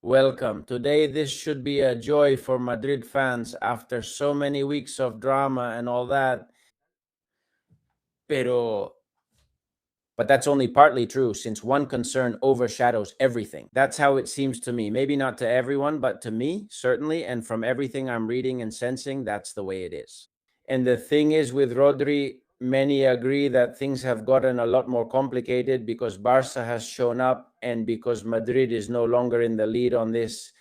Welcome. Today, this should be a joy for Madrid fans after so many weeks of drama and all that. Pero, but that's only partly true since one concern overshadows everything. That's how it seems to me. Maybe not to everyone, but to me, certainly. And from everything I'm reading and sensing, that's the way it is. And the thing is, with Rodri, many agree that things have gotten a lot more complicated because Barça has shown up and because Madrid is no longer in the lead on this.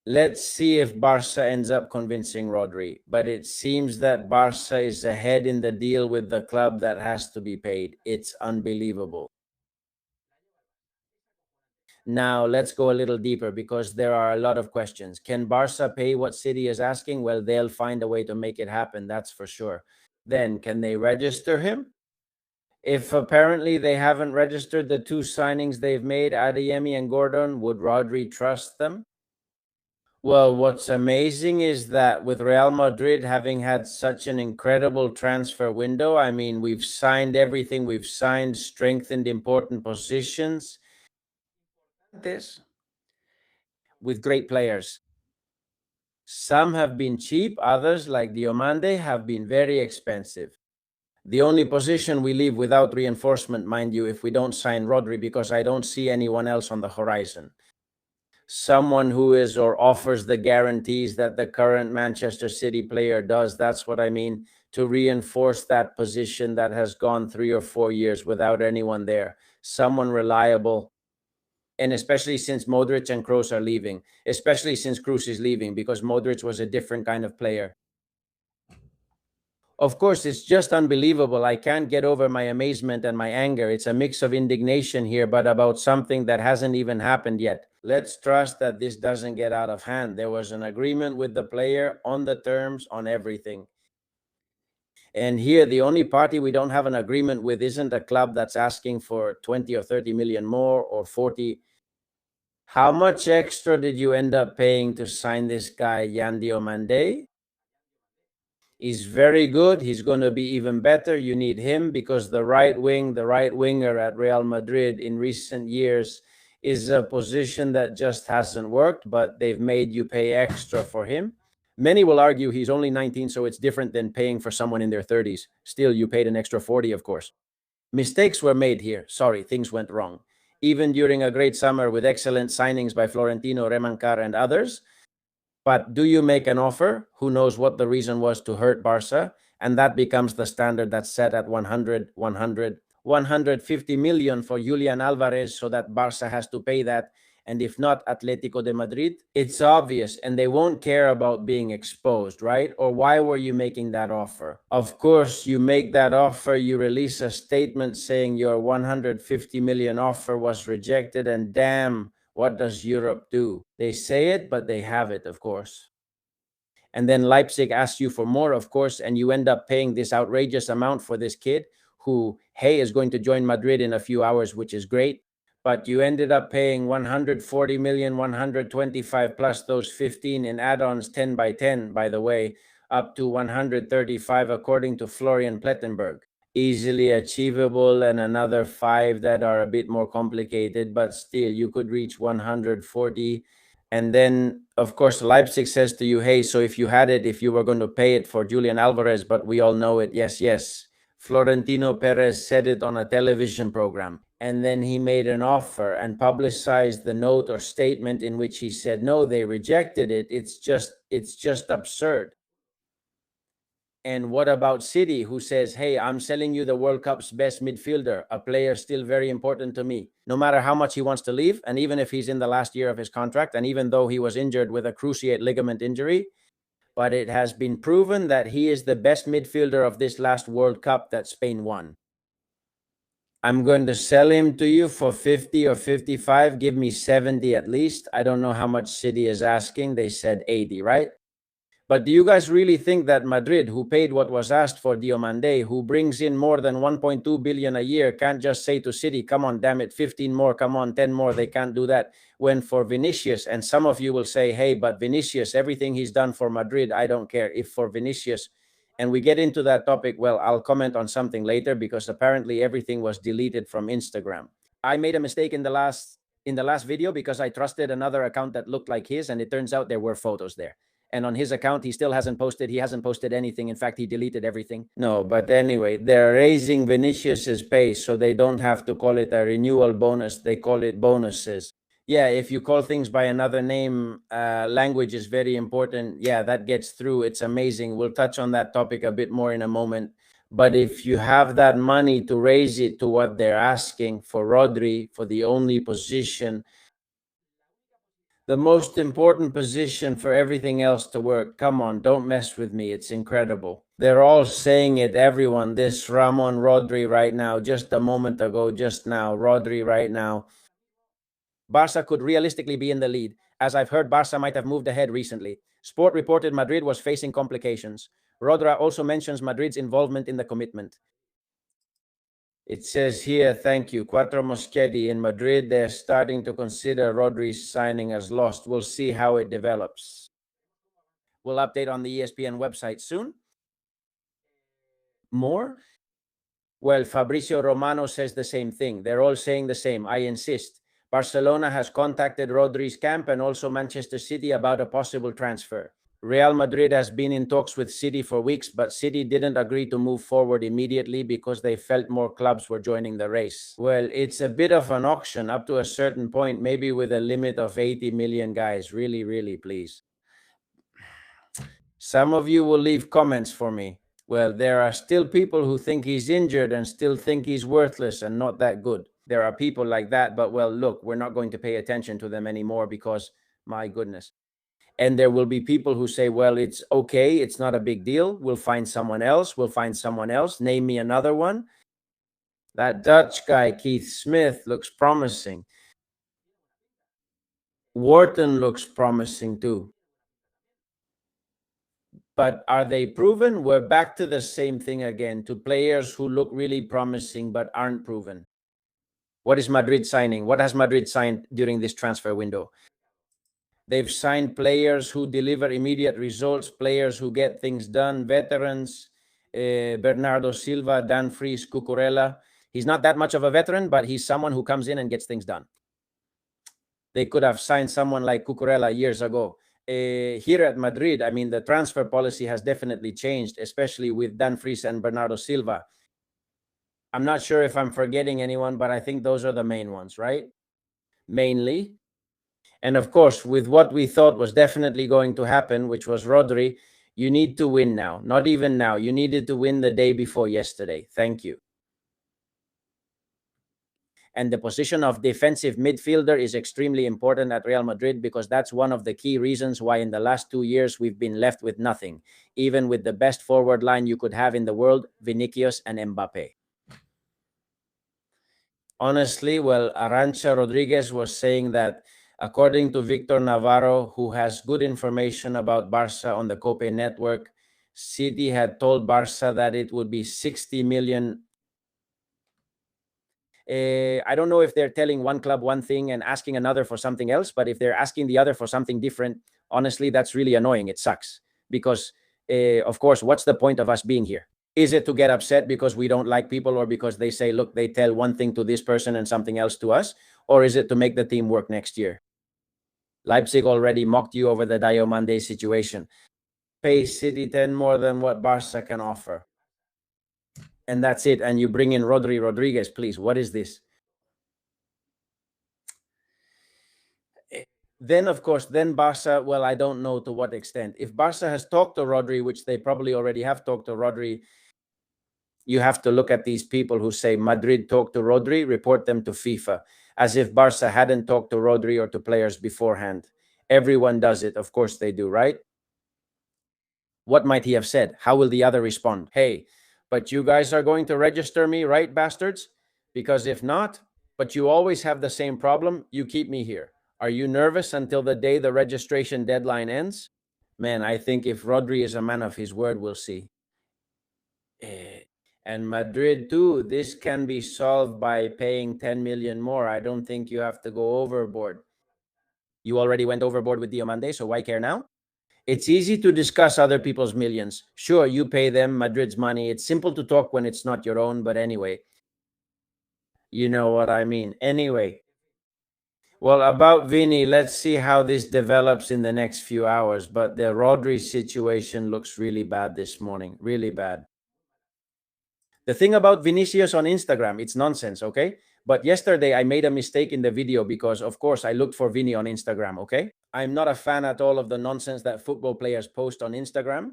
Let's see if Barça ends up convincing Rodri, but it seems that Barça is ahead in the deal with the club that has to be paid. It's unbelievable. Now, let's go a little deeper because there are a lot of questions. Can Barça pay what City is asking? Well, they'll find a way to make it happen, that's for sure. Then, can they register him? If apparently they haven't registered the two signings they've made, Adeyemi and Gordon, would Rodri trust them? Well, what's amazing is that with Real Madrid having had such an incredible transfer window, I mean, we've signed everything, we've signed, strengthened important positions. This with great players. Some have been cheap, others, like Diomande, have been very expensive. The only position we leave without reinforcement, mind you, if we don't sign Rodri, because I don't see anyone else on the horizon. Someone who is or offers the guarantees that the current Manchester City player does. That's what I mean, to reinforce that position that has gone 3 or 4 years without anyone there. Someone reliable. And especially since Modric and Kroos are leaving, especially since Kroos is leaving, because Modric was a different kind of player. Of course, it's just unbelievable. I can't get over my amazement and my anger. It's a mix of indignation here, but about something that hasn't even happened yet. Let's trust that this doesn't get out of hand. There was an agreement with the player on the terms, on everything. And here, the only party we don't have an agreement with isn't a club that's asking for 20 or 30 million more or 40. How much extra did you end up paying to sign this guy, Yan Diomande? He's very good. He's going to be even better. You need him because the right winger at Real Madrid in recent years is a position that just hasn't worked, but they've made you pay extra for him. Many will argue he's only 19, so it's different than paying for someone in their 30s. Still, you paid an extra 40, of course. Mistakes were made here. Sorry, things went wrong. Even during a great summer with excellent signings by Florentino, Remancar, and others, but do you make an offer? Who knows what the reason was to hurt Barca? And that becomes the standard that's set at 100, 100, 150 million for Julian Alvarez, so that Barca has to pay that. And if not, Atletico de Madrid, it's obvious, and they won't care about being exposed, right? Or why were you making that offer? Of course, you make that offer, you release a statement saying your 150 million offer was rejected, and damn, what does Europe do? They say it, but they have it, of course. And then Leipzig asks you for more, of course, and you end up paying this outrageous amount for this kid who, hey, is going to join Madrid in a few hours, which is great. But you ended up paying 140 million, 125 plus those 15 in add-ons, 10 by 10, by the way, up to 135, according to Florian Plettenberg. Easily achievable, and another 5 that are a bit more complicated, but still you could reach 140. And then, of course, Leipzig says to you, hey, so if you had it, if you were going to pay it for Julian Alvarez, but we all know it, yes, yes. Florentino Perez said it on a television program. And then he made an offer and publicized the note or statement in which he said, no, they rejected it. It's just absurd. And what about City, who says, hey, I'm selling you the World Cup's best midfielder, a player still very important to me, no matter how much he wants to leave, and even if he's in the last year of his contract, and even though he was injured with a cruciate ligament injury, but it has been proven that he is the best midfielder of this last World Cup that Spain won. I'm going to sell him to you for 50 or 55. Give me 70 at least. I don't know how much City is asking. They said 80, right? But do you guys really think that Madrid, who paid what was asked for Diomande, who brings in more than 1.2 billion a year, can't just say to City, come on, damn it, 15 more, come on, 10 more? They can't do that. When for Vinicius, and some of you will say, hey, but Vinicius, everything he's done for Madrid, I don't care. If for Vinicius, and we get into that topic, well, I'll comment on something later because apparently everything was deleted from Instagram. I made a mistake in the last in the last video because I trusted another account that looked like his, and it turns out there were photos there. And on his account, he still hasn't posted. He hasn't posted anything. In fact, he deleted everything. No, but anyway, they're raising Vinicius's pace, so they don't have to call it a renewal bonus. They call it bonuses. Yeah, if you call things by another name, language is very important. Yeah, that gets through. It's amazing. We'll touch on that topic a bit more in a moment. But if you have that money to raise it to what they're asking for Rodri, for the only position, the most important position for everything else to work, come on, don't mess with me. It's incredible. They're all saying it, everyone. This Ramon Rodri right now, just a moment ago, just now, Rodri right now. Barça could realistically be in the lead, as I've heard Barça might have moved ahead recently. Sport reported Madrid was facing complications. Rodri also mentions Madrid's involvement in the commitment. It says here, thank you, Cuatro Moschetti in Madrid. They're starting to consider Rodri's signing as lost. We'll see how it develops. We'll update on the ESPN website soon. More? Well, Fabrizio Romano says the same thing. They're all saying the same. I insist. Barcelona has contacted Rodri's camp and also Manchester City about a possible transfer. Real Madrid has been in talks with City for weeks, but City didn't agree to move forward immediately because they felt more clubs were joining the race. Well, it's a bit of an auction up to a certain point, maybe with a limit of 80 million guys. Really, really, please. Some of you will leave comments for me. Well, there are still people who think he's injured and still think he's worthless and not that good. There are people like that, but well, look, we're not going to pay attention to them anymore because, my goodness. And there will be people who say, well, it's okay. It's not a big deal. We'll find someone else. We'll find someone else. Name me another one. That Dutch guy, Keith Smith, looks promising. Wharton looks promising too. But are they proven? We're back to the same thing again, to players who look really promising but aren't proven. What is Madrid signing? What has Madrid signed during this transfer window? They've signed players who deliver immediate results, players who get things done, veterans, Bernardo Silva, Dan Fries, Cucurella. He's not that much of a veteran, but he's someone who comes in and gets things done. They could have signed someone like Cucurella years ago. Here at Madrid, I mean, the transfer policy has definitely changed, especially with Dan Fries and Bernardo Silva. I'm not sure if I'm forgetting anyone, but I think those are the main ones, right? Mainly. And of course, with what we thought was definitely going to happen, which was Rodri, you need to win now. Not even now. You needed to win the day before yesterday. Thank you. And the position of defensive midfielder is extremely important at Real Madrid because that's one of the key reasons why in the last 2 years we've been left with nothing, even with the best forward line you could have in the world, Vinicius and Mbappe. Honestly, well, Arantxa Rodriguez was saying that according to Victor Navarro, who has good information about Barça on the Cope network, City had told Barça that it would be 60 million. I don't know if they're telling one club one thing and asking another for something else, but if they're asking the other for something different, honestly, that's really annoying. It sucks because, of course, what's the point of us being here? Is it to get upset because we don't like people or because they say, look, they tell one thing to this person and something else to us? Or is it to make the team work next year? Leipzig already mocked you over the Diomande situation. Pay City 10 more than what Barça can offer. And that's it. And you bring in Rodriguez, please. What is this? Then, of course, then Barça, well, I don't know to what extent. If Barça has talked to Rodri, which they probably already have talked to Rodri, you have to look at these people who say Madrid talked to Rodri, report them to FIFA, as if Barça hadn't talked to Rodri or to players beforehand. Everyone does it. Of course they do, right? What might he have said? How will the other respond? Hey, but you guys are going to register me, right, bastards? Because if not, but you always have the same problem, you keep me here. Are you nervous until the day the registration deadline ends? Man, I think if Rodri is a man of his word, we'll see. And Madrid too, this can be solved by paying 10 million more. I don't think you have to go overboard. You already went overboard with Diomande, so why care now? It's easy to discuss other people's millions. Sure, you pay them Madrid's money. It's simple to talk when it's not your own, but anyway, you know what I mean. Anyway, Well, about Vini, let's see how this develops in the next few hours. But the Rodri situation looks really bad this morning. Really bad. The thing about Vinicius on Instagram, it's nonsense, okay? But yesterday I made a mistake in the video because, of course, I looked for Vini on Instagram, okay? I'm not a fan at all of the nonsense that football players post on Instagram.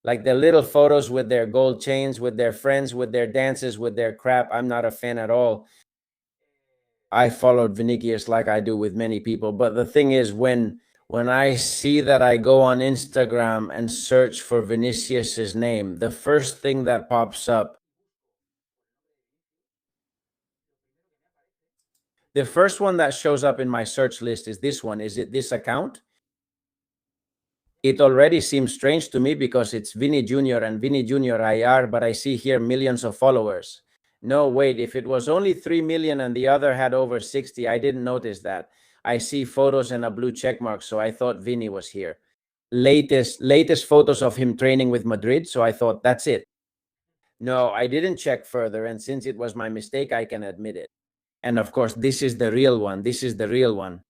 Like the little photos with their gold chains, with their friends, with their dances, with their crap. I'm not a fan at all. I followed Vinicius like I do with many people. But the thing is, when I see that I go on Instagram and search for Vinicius's name, the first thing that pops up, the first one that shows up in my search list is this one. Is it this account? It already seems strange to me because it's Vini Jr. and Vini Jr. IR, but I see here millions of followers. No, wait, if it was only 3 million and the other had over 60, I didn't notice that. I see photos and a blue check mark, so I thought Vini was here. Latest photos of him training with Madrid, so I thought that's it. No, I didn't check further, and since it was my mistake, I can admit it. And of course, this is the real one. This is the real one.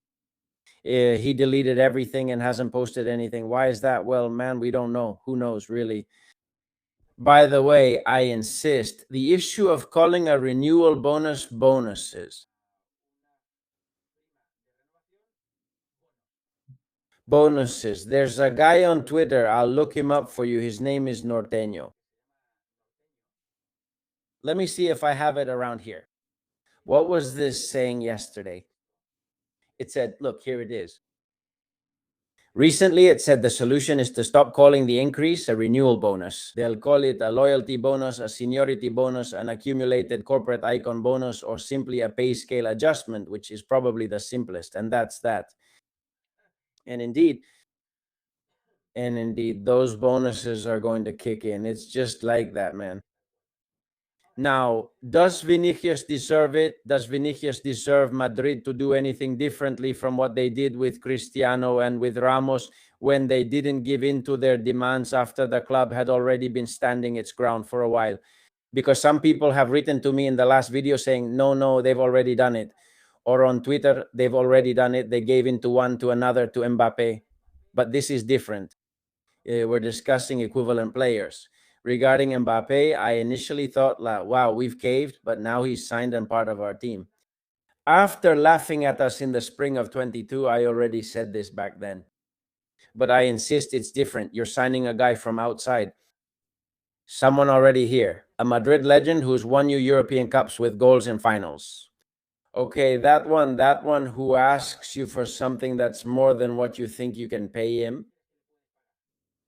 He deleted everything and hasn't posted anything. Why is that? Well, man, we don't know. Who knows, really? By the way, I insist, the issue of calling a renewal bonus bonuses. Bonuses. There's a guy on Twitter. I'll look him up for you. His name is Norteño. Let me see if I have it around here. What was this saying yesterday? It said, look, here it is. Recently, it said the solution is to stop calling the increase a renewal bonus. They'll call it a loyalty bonus, a seniority bonus, an accumulated corporate icon bonus, or simply a pay scale adjustment, which is probably the simplest. And that's that. And indeed, those bonuses are going to kick in. It's just like that, man. Now, does Vinicius deserve it? Does Vinicius deserve Madrid to do anything differently from what they did with Cristiano and with Ramos when they didn't give in to their demands after the club had already been standing its ground for a while? Because some people have written to me in the last video saying, no, they've already done it. Or on Twitter, they've already done it. They gave in to one, to another, to Mbappe. But this is different. We're discussing equivalent players. Regarding Mbappe, I initially thought, wow, we've caved, but now he's signed and part of our team. After laughing at us in the spring of 22, I already said this back then. But I insist it's different. You're signing a guy from outside. Someone already here. A Madrid legend who's won you European Cups with goals in finals. Okay, that one who asks you for something that's more than what you think you can pay him,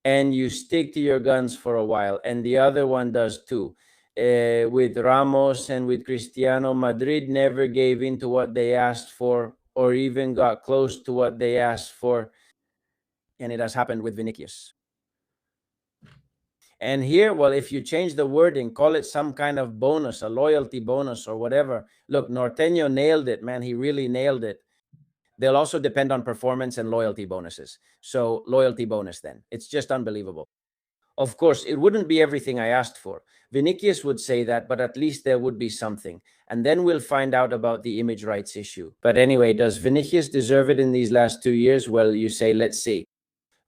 and you stick to your guns for a while, and the other one does too. With Ramos and with Cristiano, Madrid never gave in to what they asked for or even got close to what they asked for, and it has happened with Vinicius. And here, well, if you change the wording, call it some kind of bonus, a loyalty bonus or whatever. Look, Norteño nailed it, man. He really nailed it. They'll also depend on performance and loyalty bonuses. So loyalty bonus then. It's just unbelievable. Of course, it wouldn't be everything I asked for. Vinicius would say that, but at least there would be something. And then we'll find out about the image rights issue. But anyway, does Vinicius deserve it in these last 2 years? Well, you say, let's see.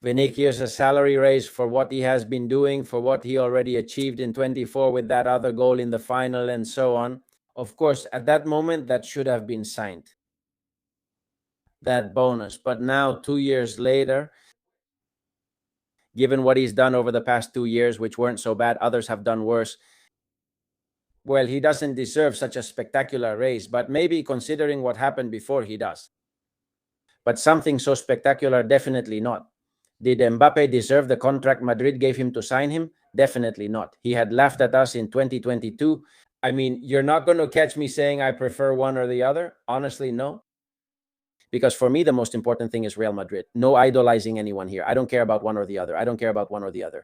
Vinicius a salary raise for what he has been doing, for what he already achieved in 24 with that other goal in the final and so on. Of course, at that moment, that should have been signed, that bonus. But now, 2 years later, given what he's done over the past 2 years, which weren't so bad, others have done worse. Well, he doesn't deserve such a spectacular raise, but maybe considering what happened before, he does. But something so spectacular, definitely not. Did Mbappe deserve the contract Madrid gave him to sign him? Definitely not. He had laughed at us in 2022. I mean, you're not going to catch me saying I prefer one or the other. Honestly, no. Because for me, the most important thing is Real Madrid. No idolizing anyone here. I don't care about one or the other. I don't care about one or the other.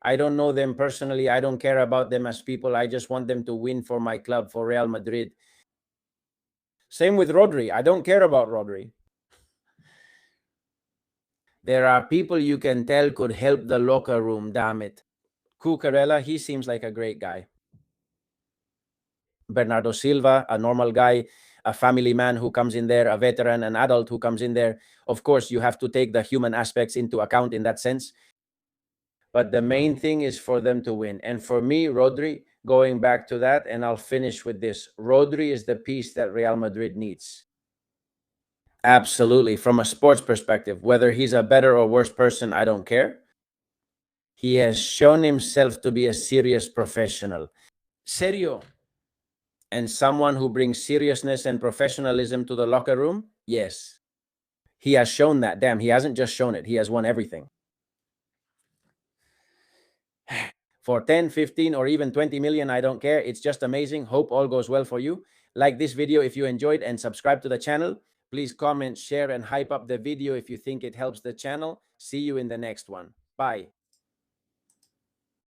I don't know them personally. I don't care about them as people. I just want them to win for my club, for Real Madrid. Same with Rodri. I don't care about Rodri. There are people you can tell could help the locker room, damn it. Cucurella, he seems like a great guy. Bernardo Silva, a normal guy. a family man who comes in there, a veteran, an adult who comes in there. Of course, you have to take the human aspects into account in that sense. But the main thing is for them to win. And for me, Rodri, going back to that, and I'll finish with this, Rodri is the piece that Real Madrid needs. Absolutely. From a sports perspective, whether he's a better or worse person, I don't care. He has shown himself to be a serious professional. Serio. And someone who brings seriousness and professionalism to the locker room? Yes. He has shown that. Damn, he hasn't just shown it. He has won everything. For 10, 15, or even 20 million, I don't care. It's just amazing. Hope all goes well for you. Like this video if you enjoyed and subscribe to the channel. Please comment, share, and hype up the video if you think it helps the channel. See you in the next one. Bye.